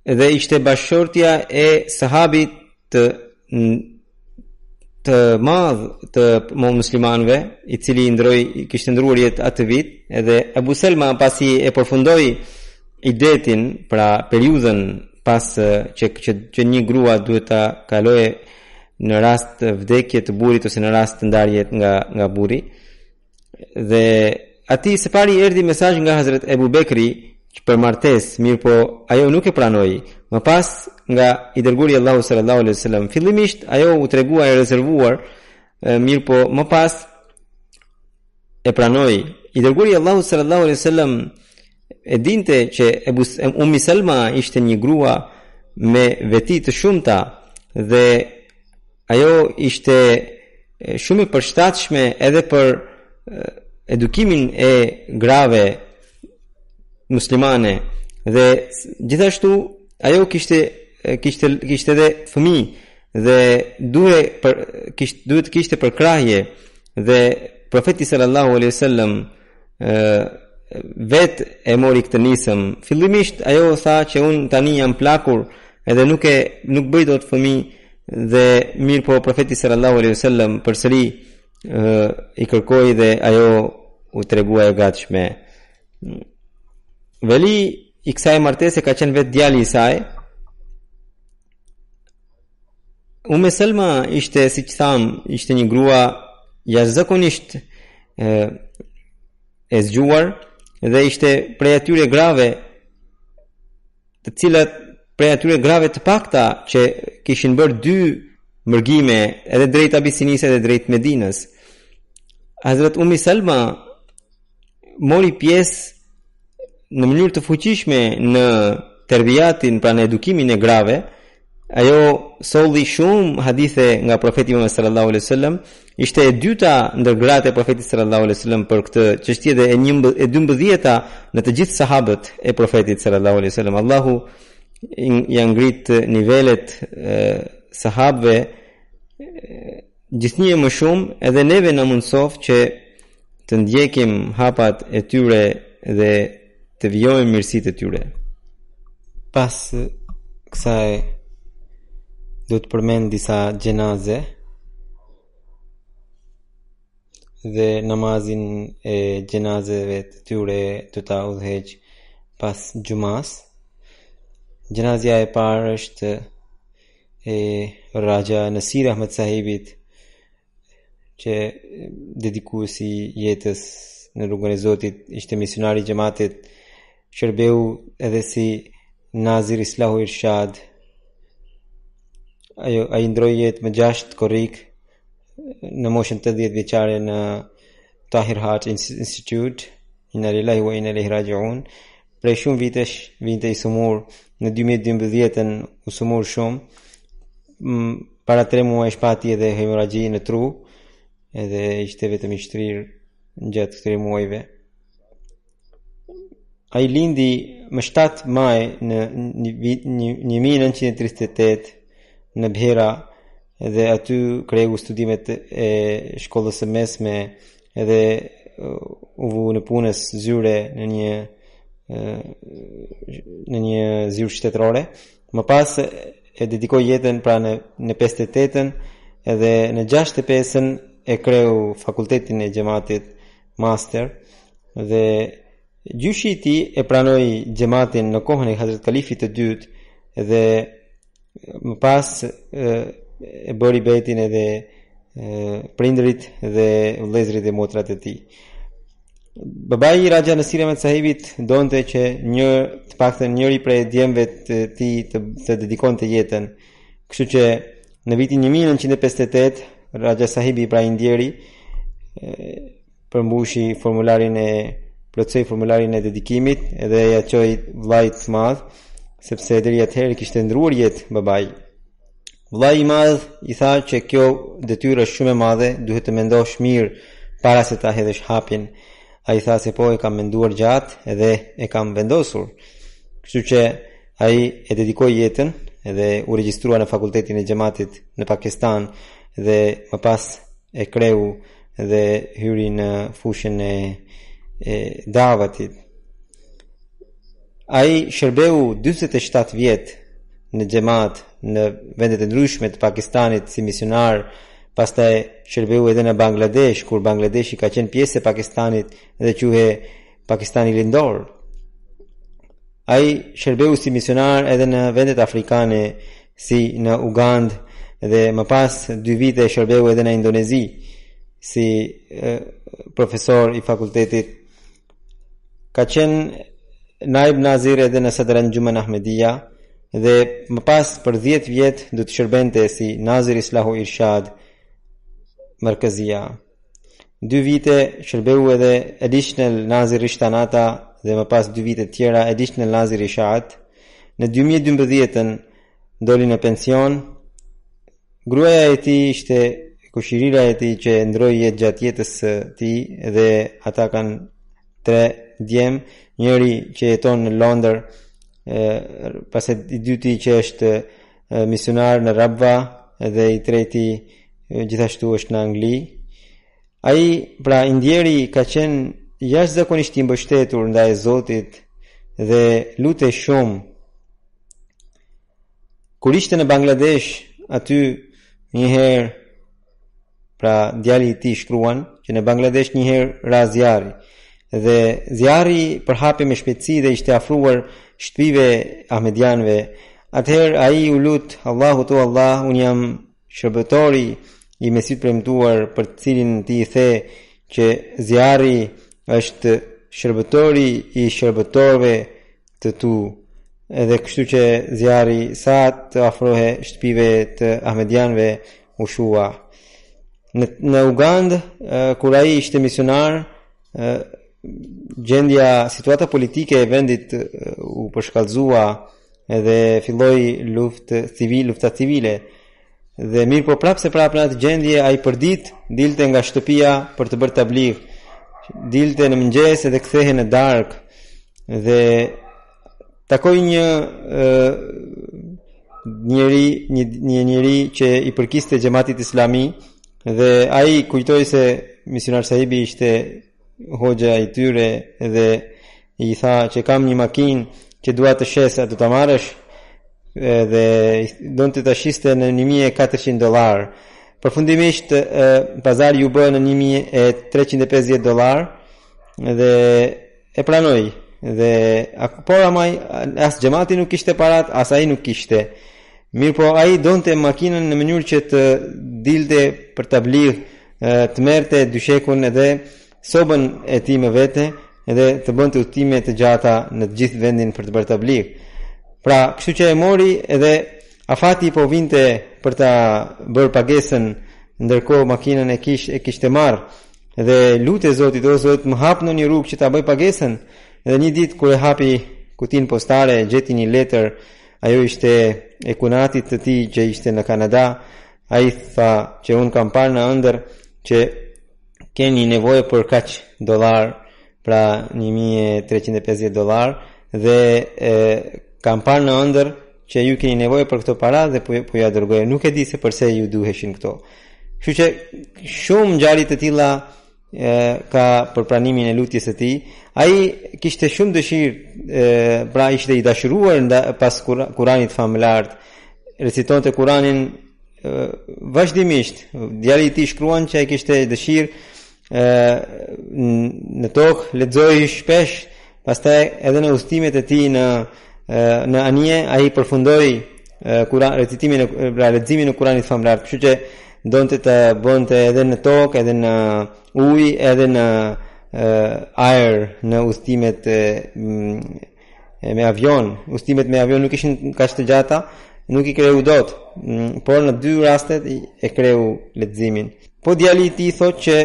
dhe ishte bashkëshortja e sahabit të madh të muslimanëve, i cili kishte ndruar jetë atë vit, edhe Abu Selma pasi e përfundoi idetin, pra periudhën pas që një grua duhet ta kaloje në rast të vdekje të burrit ose në rast të ndarje nga burri. Dhe ati së pari erdhi mesazh nga Hazrat Ebu Bekri për martesë, mirë po ajo nuk e pranoi. Më pas nga i dërguari Allahu sallallahu alaihi wasallam, fillimisht ajo u tregua e rezervuar, mirë po më pas e pranoi. I dërguari Allahu sallallahu alaihi wasallam e dinte që Ummi Selma ishte një grua me veti të shumta dhe ajo ishte shumë e përshtatshme edhe për edukimin e grave muslimane dhe gjithashtu ajo kishte edhe fëmijë dhe duhet kishte përkrahje dhe profeti sallallahu alaihi wasallam vet e mori këtë nisëm. Fillimisht ajo tha që unë tani jam plakur edhe nuk bëj dot fëmijë dhe mirë po profeti sallallahu alaihi wasallam përsëri i kërkoi dhe ajo u tregua e gatshme. Veli i kësaj martese ka qenë vetë djali i saj. Umme Selma ishte, siç tham, ishte një grua jashtëzakonisht e zgjuar dhe ishte prej atyre grave të pakta që kishin bërë 2 mërgime edhe drejt Abisinisë edhe drejt Medinës. Hazrat Ummi Selma mori pjesë në mënyrë të fuqishme në terbiatin, pra në edukimin e grave. Ajo solli shumë hadithe nga profeti Muhammed sallallahu alaihi wasallam, ishte e dyta ndër gratë e profetit sallallahu alaihi wasallam për këtë çështje dhe e 12-ta në të gjithë sahabët e profetit sallallahu alaihi wasallam. Allahu ja ngrit nivelet sahabëve gjithnjë më shumë, edhe neve na mundsof që të ndjekim hapat e tyre dhe të vijojmë mirësitë e tyre. Pas kësaj do të përmend disa gjenaze dhe namazin e gjenazeve të tyre të ta udhëheq pas gjumas. Gjenazja e parë është e Raja Nasir Ahmed sahibit, që dedikuesi jetës në rrugën e Zotit, ishte misionar i xhamatit, shërbeu edhe si Nazir Islahu Irshad. Ai ndroi jetë me 6 korrik në moshën 80 vjeçare në Tahir Heart Institute. Inna lillahi wa inna ilaihi raji'un. Prej shumë vitesh vinte i sumur, në 2012 u sumur shumë. Para 3 muaj shpati edhe hemoragji në tru, edhe ishte vetëm i shtrirë gjatë këtyre muajve. Ai lindi më 7 maj në 1938 në Bhera, dhe aty kreu studimet e shkollës së mesme, edhe u vu në punës zyre në një zyrë shtetërore. Më pas e dedikoi jetën pra në 58-ën, edhe në 65-ën e kreu fakultetin e xhamatit master, dhe gjyshi i tij e pranoi xhamatin në kohën e Hazrat Kalifit të dytë, dhe më pas e bëri betin edhe prindrit dhe vëllezërit dhe motrat e tij. Babai i Raja Nasir Ahmed sahibit donte që të paktën njëri prej djemve të tij të dedikonte jetën. Kështu që në vitin 1958 Raja sahibi pra Indieri plotësoi formularin e dedikimit, edhe ja çoi vllait të madh, sepse deri atëherë kishte ndruar jetë babai. Vllai i madh i tha që kjo detyrë është shumë e madhe, duhet të mendosh mirë para se ta hedhësh hapjen. Ai tha se po, e kam menduar gjatë edhe e kam vendosur. Kështu që ai e dedikoi jetën edhe u regjistrua në fakultetin e xhamatit në Pakistan, dhe më pas e kreu dhe hyri në fushën e davatit. Ai shërbeu 47 vjet në xhamat në vendet e ndryshme të Pakistanit si misionar, pastaj shërbeu edhe në Bangladesh, kur Bangladeshi ka qenë pjesë e Pakistanit dhe quhej Pakistani Lindor. Ai shërbeu si misionar edhe në vendet afrikane si në Ugandë, dhe më pas 2 vite shërbeu edhe në Indonezi si profesor i fakultetit. Ka qenë naib nazir edhe në Sadr Anjuman Ahmedia, dhe më pas për 10 vjet do të shërbente si Nazir Islahu Irshad Markazia. 2 vite shërbeu edhe additional Nazir Rishtanata, dhe më pas 2 vite tjera additional Nazir Ishat. Në 2012 doli në pension. Gruaja e tij ishte kushirira e tij që ndroi jetë gjatë jetës së tij, dhe ata kanë 3 djem, njëri që jeton në Londër, pastaj i dyti që është misionar në Rabwa, dhe i treti gjithashtu është në Angli. Ai pra Indieri ka qenë jashtëzakonisht i mbështetur ndaj Zotit dhe lutej shumë. Kur ishte në Bangladesh, aty njëherë pra djali i tij shkruan që në Bangladesh njëherë ra zjarri, dhe zjarri përhapi me shpejtësi dhe ishte afruar shtëpive ahmedianëve. Atëherë ai u lut Allahu tu Allah, un jam shërbëtori i Mesit premtuar, për të cilin ti i the që zjarri është shërbëtori i shërbëtorëve të tu. Edhe kështu që zjarri sa të afrohe shtëpive të ahmedianëve u shua. Në Ugandë, kur ai ishte misionar, gjendja, situata politike e vendit u përshkallëzua edhe filloi lufta civile. Dhe mirë po prapse prapë në atë gjendje ai përdit dilte nga shtëpia për të bërë tabligh. Dilte në mëngjes edhe kthehej në darkë dhe takoi një njeri që i përkiste xhamatit islami dhe ai kujtoi se misionar sahibi ishte hoxha i tyre dhe i tha që kam një makinë që dua të shes, a do ta marrësh? Dhe donte ta shiste në $1,400. Përfundimisht pazari u bë në $1,350 dhe e pranoi. Dhe por amaj as xhamati nuk kishte parat, as ai nuk kishte. Mirë po ai donte makinën në mënyrë që të dilte për tabligh, të merrte dyshekun edhe sobën e tij me vete edhe të bënte udhëtime të gjata në të gjithë vendin për të bërë tabligh. Pra, kështu që e mori edhe afati po vinte për ta bërë pagesën, ndërkohë makinën e kishte marrë dhe lutej Zotit, o Zot, më hap në një rrugë që ta bëj pagesën. Dhe një ditë kur e hapi kutinë postare, gjeti një letër, ajo ishte e kunatit të tij që ishte në Kanada. Ai tha që un kam parë në ëndër që keni nevojë për kaq dollar, pra $1,350 dhe kam parë në ëndër që ju keni nevojë për këto para dhe po ja dërgoj. Nuk e di se pse ju duheshin këto. Kështu që shumë ngjarje të tilla ka për pranimin e lutjes së tij. Ai kishte shumë dëshirë, pra ishte i dashuruar pas Kuranit famlar, recitonte Kuranin vazhdimisht. Djali i tij shkruan që ai kishte dëshirë në tokë, lexoi shpesh, pastaj edhe në udhëtimet e tij në anije ai përfundoi recitimin, leximin e Kuranit famlar. Kështu që donte të bënte edhe në tokë, edhe në ujë, edhe në ajër, në udhëtimet me avion. Udhëtimet me avion nuk ishin kaq të gjata, nuk i kreu dot, por në 2 rastet e kreu leximin. Po djali i tij thotë që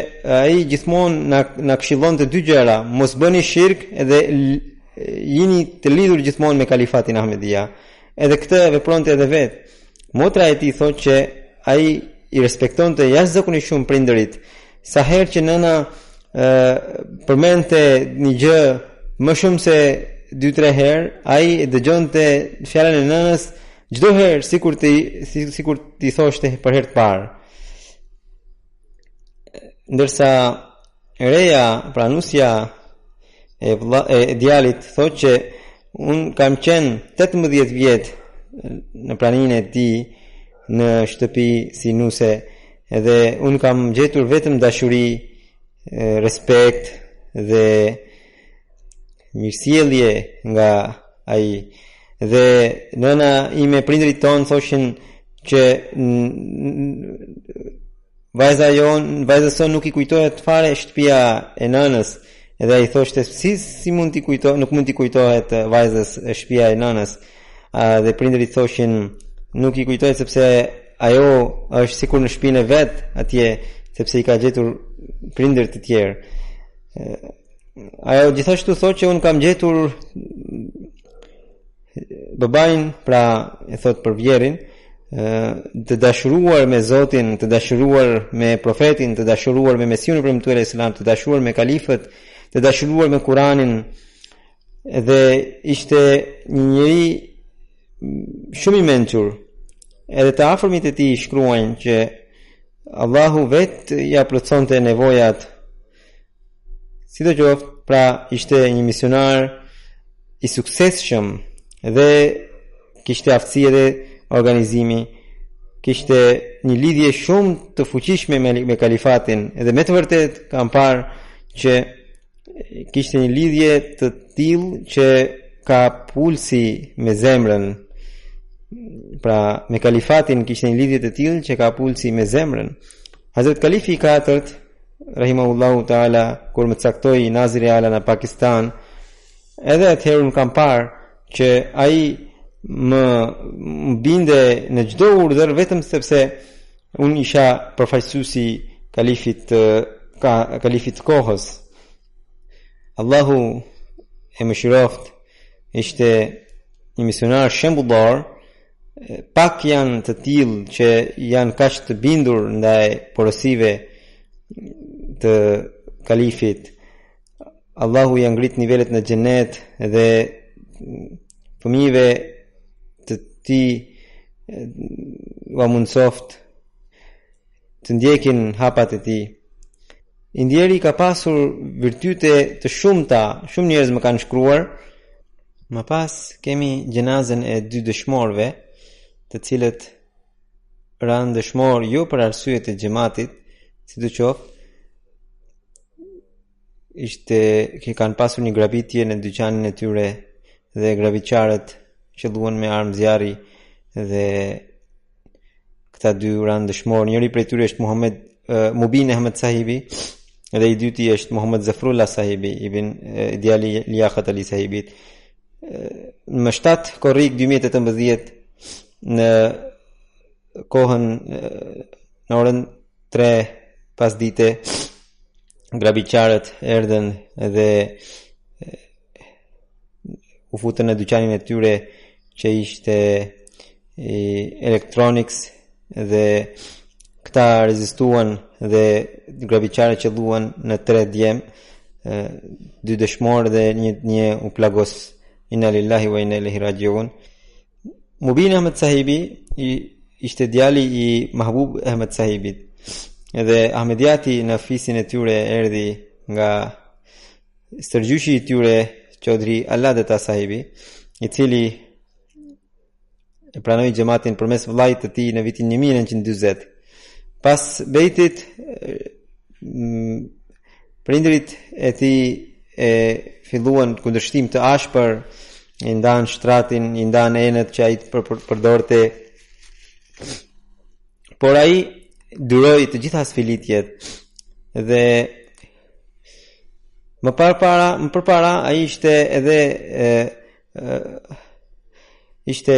ai gjithmonë na këshillonte 2 gjëra: mos bëni shirk edhe jini të lidhur gjithmonë me kalifatin Ahmedia. Edhe këtë vepronte edhe vet. Motra e tij thotë që ai i respektonte jashtëzakonisht shumë prindërit. Sa herë që nëna përmendte një gjë më shumë se 2-3 herë, ai dëgjonte fjalën e nënës çdo herë sikur ti thoshte për herë të parë. Ndërsa reja, pra nusja e djalit thotë që un kam qenë 18 vjet në praninë e tij në shtëpi si nuse, edhe un kam gjetur vetëm dashuri, respekt dhe mirësjellje nga ai. Dhe nëna ime, prindërit tonë thoshin që vajza son nuk i kujtohet fare shtëpia e nënës. Edhe ai thoshte si mund t'i kujtohet, nuk mund t'i kujtohet vajzës shtëpia e nënës. Dhe prindërit thoshin nuk i kujtohet sepse ajo është sikur në shtëpinë e vet atje, sepse i ka gjetur prindër të tjerë. Ajo gjithashtu thotë që un kam gjetur babain, pra e thot për vjerin, të dashuruar me Zotin, të dashuruar me profetin, të dashuruar me Mesion e premtuar Islam, të dashuruar me kalifët, të dashuruar me Kuranin. Dhe ishte një njeri shumë i mençur. Edhe të afërmit e tij shkruajnë që Allahu vetë ja plotësonte nevojat. Sidoqoftë, pra ishte një misionar i suksesshëm dhe kishte aftësi edhe organizimi, kishte një lidhje shumë të fuqishme me kalifatin, edhe me të vërtet kam parë që kishte një lidhje të tillë që ka pulsi me zemrën. Pra me kalifatin kishte një lidhje të tillë që ka pulsi me zemrën. Hazrat Kalifi i 4, rahimahullahu taala, kur më caktoi Nazir Ala në Pakistan, edhe atëherë unë kam parë që ai më binde në çdo urdhër vetëm sepse unë isha përfaqësuesi kalifit kohës. Allahu e mëshiroft ishte një misionar shembullor. Pak janë të tillë që janë kaq të bindur ndaj porosive të kalifit. Allahu ja ngrit nivelet në xhenet dhe fëmijëve të tij u mundsoft të ndjekin hapat e tij. Indieri ka pasur virtyte të shumta, shumë njerëz më kanë shkruar. Më pas kemi gjenazën e 2 dëshmorëve, të cilët ranë dëshmor jo për arsye të xhamatit, sidoqoftë ishte që kanë pasur një grabitje në dyqanin e tyre dhe grabitçarët qelluan me armë zjarri dhe këta dy ranë dëshmor. Njëri prej tyre është Mubin Ahmed Sahibi dhe i dyti është Muhammad Zafrullah Sahibi, djali Liaqat Ali Sahibit. Më 7 korrik 2018 në kohën në orën 3 pas dite grabitçarët erdhën dhe u futën në dyqanin e tyre që ishte electronics dhe këta rezistuan dhe grabitçarët qelluan në 3 djem, 2 dëshmorë dhe një u plagos. Inna lillahi wa inna ilaihi rajiun. Mubin Ahmed Sahibi ishte djali i Mahbub Ahmed Sahibit dhe Ahmediati në fisin e tyre erdhi nga stërgjyshi i tyre Chaudhry Alladeta Sahibi, i cili e pranoi xhamatin përmes vllajt të tij në vitin 1940. Pas bejtit, prindërit e tij e filluan kundërshtim të ashpër, i ndan shtratin, i ndan enët që ai përdorte. Por ai duroi të gjitha sfilitjet dhe më përpara ai ishte edhe ishte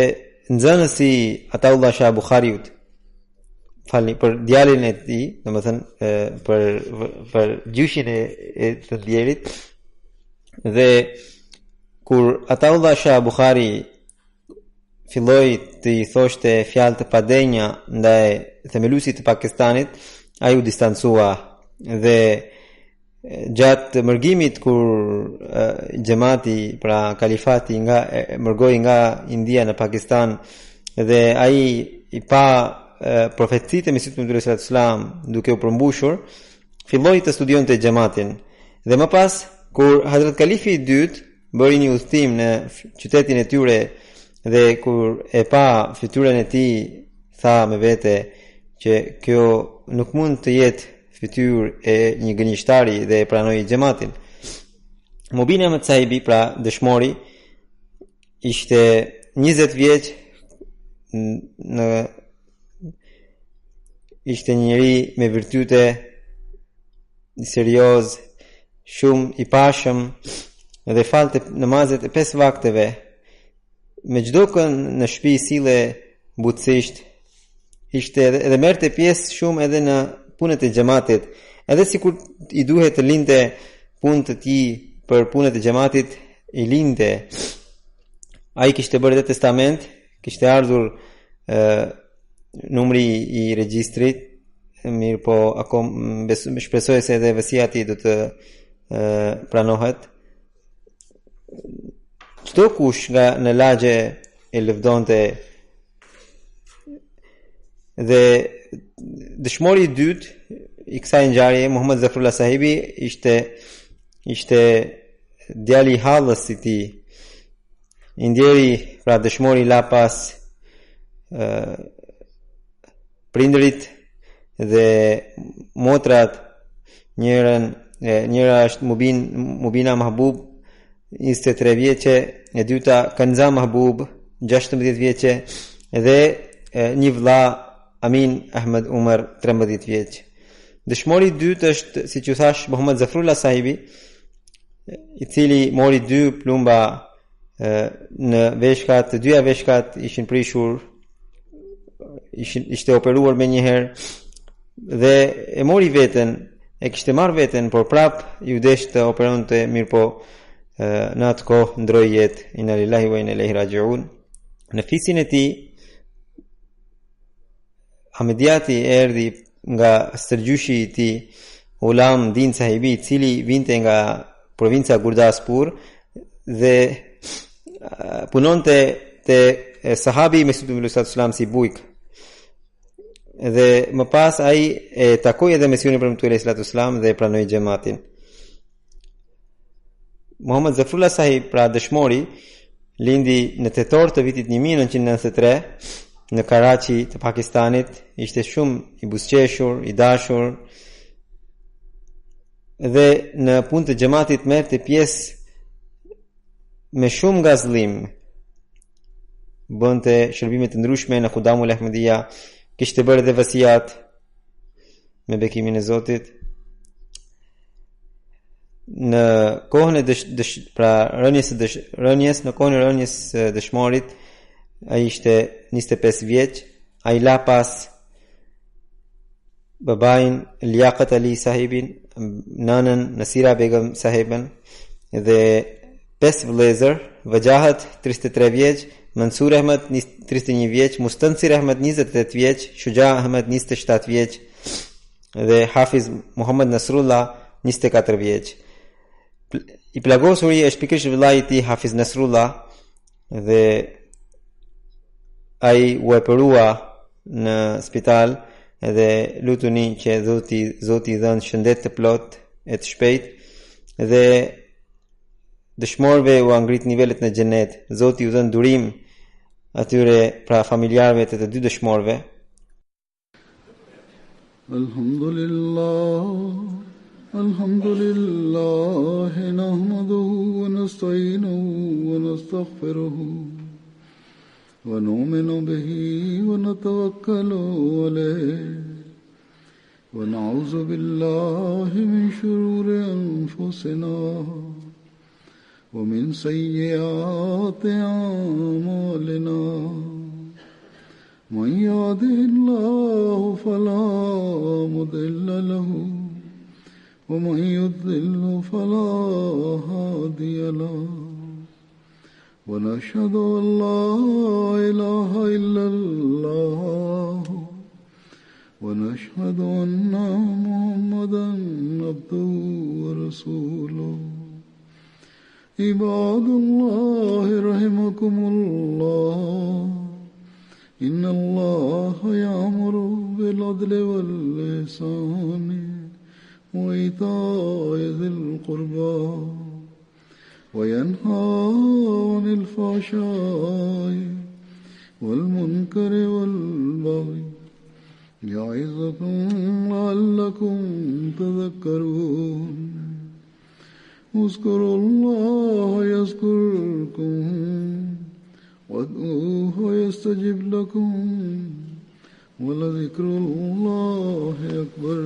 nxënësi Ataullah Shah Bukhariut. Për djalin e tij, domethënë për gjyshin e të djelit. Dhe kur Ataullah Shah Bukhari filloi të i thoshte fjalë të padenja ndaj themeluesit të Pakistanit, ai u distancua dhe gjatë mërgimit kur xhamati, pra kalifati mërgoi nga India në Pakistan dhe ai i pa profecitë e Mesihut Muhammed sallallahu alaihi wasallam duke u përmbushur, filloi të studionte xhamatin. Dhe më pas kur Hazrat Kalifi i dytë bëri një udhtim në qytetin e tyre dhe kur e pa fytyrën e tij, tha me vete që kjo nuk mund të jetë fytyrë e një gënjeshtari dhe e pranoi xhamatin. Mubin Ahmed Sahibi, pra dëshmori, ishte 20 vjeç, ishte njëri me virtyte, serioz, shumë i pashëm dhe falte namazet e 5 vakteve. Me çdo kënd në shtëpi sille butësisht, ishte edhe merrte pjesë shumë edhe në punët e xhamatit, edhe sikur i duhet të linte punë të tij për punët e xhamatit, i linte. Ai kishte bërë testament, kishte ardhur numri i regjistrit, mirë po shpresoj se edhe vasiati do të pranohet. Çdo kush nga në lagje e lëvdonte. Dhe dëshmori i dytë i kësaj ngjarje, Muhammad Zafrullah Sahibi, ishte djali i hallës i tij. Indieri, pra dëshmori la pas prindërit dhe motrat. Njëra është Mubina Mahbub, 23 vjeçe, e dyta Kanza Mahbub, 16 vjeçe, dhe një vëlla Amin Ahmed Umar, 13 vjeç. Dëshmori i dytë është, siç u thash, Muhammad Zafrullah Sahibi, i cili mori 2 plumba në veshkat, të dyja veshkat ishin prishur, ishte operuar me njëherë dhe e mori veten e kishte marrë veten, por prap ju desh të operonte, mirë po në atë kohë ndroi jetë. Inna lillahi wa inna ilaihi raji'un. Në fisin e tij Ahmediati erdhi nga stërgjyshi i tij Ulam Din Sahibi, i cili vinte nga provinca Gurdaspur dhe punonte te sahabi Mesudul Sallallahu si bujk. Dhe më pas ai e takoi edhe Mesionin për Mtume Sallallahu dhe pranoi xhamatin. Muhammad Zafrullah Sahib, pra dëshmori, lindi në tetor të vitit 1993 në Karachi të Pakistanit. Ishte shumë i buzëqeshur, i dashur dhe në punë të xhamatit merrte pjesë me shumë gazllim. Bënte shërbime të ndryshme në Khudamul Ahmedia, kishte bërë dhe vasiat me bekimin e Zotit. Në kohën e rënies dëshmorit, ai ishte 25 vjeç. Ai la pas babain Liaqat Ali Sahibin, nanën Nasira Begum Sahibën dhe 5 vëllezër: Vajahat 33 vjeç, Mansur Ahmed 31 vjeç, Mustansir Ahmed 28 vjeç, Shuja Ahmed 27 vjeç dhe Hafiz Muhammad Nasrullah 24 vjeç. I plagosuri është pikërisht vëllai i tij Hafiz Nasrullah dhe ai u operua në spital dhe lutuni që Zoti i dhënë shëndet të plot e të shpejt dhe dëshmorëve u ngrit nivelet në xhenet. Zoti u dhënë durim atyre, pra familjarëve të dy dëshmorëve. Alhamdulillah nahmaduhu wa nasta'inuhu wa nastaghfiruhu wa nu'minu bihi wa natawakkalu alayhi wa na'udzu billahi min shururi anfusina wa min sayyiati a'malina. Man yahdihillahu fala mudilla lahu ومن يضلل فلا هادي له ونشهد أن لا إله إلا الله ونشهد أن محمدا عبده ورسوله. عباد الله رحمكم الله إن الله يأمر بالعدل والإحسان وإيتاء ذي القربى وينهى عن الفحشاء والمنكر والبغي يعظكم لعلكم تذكرون. اذكروا الله يذكركم وادعوه يستجب لكم ولذكر الله أكبر.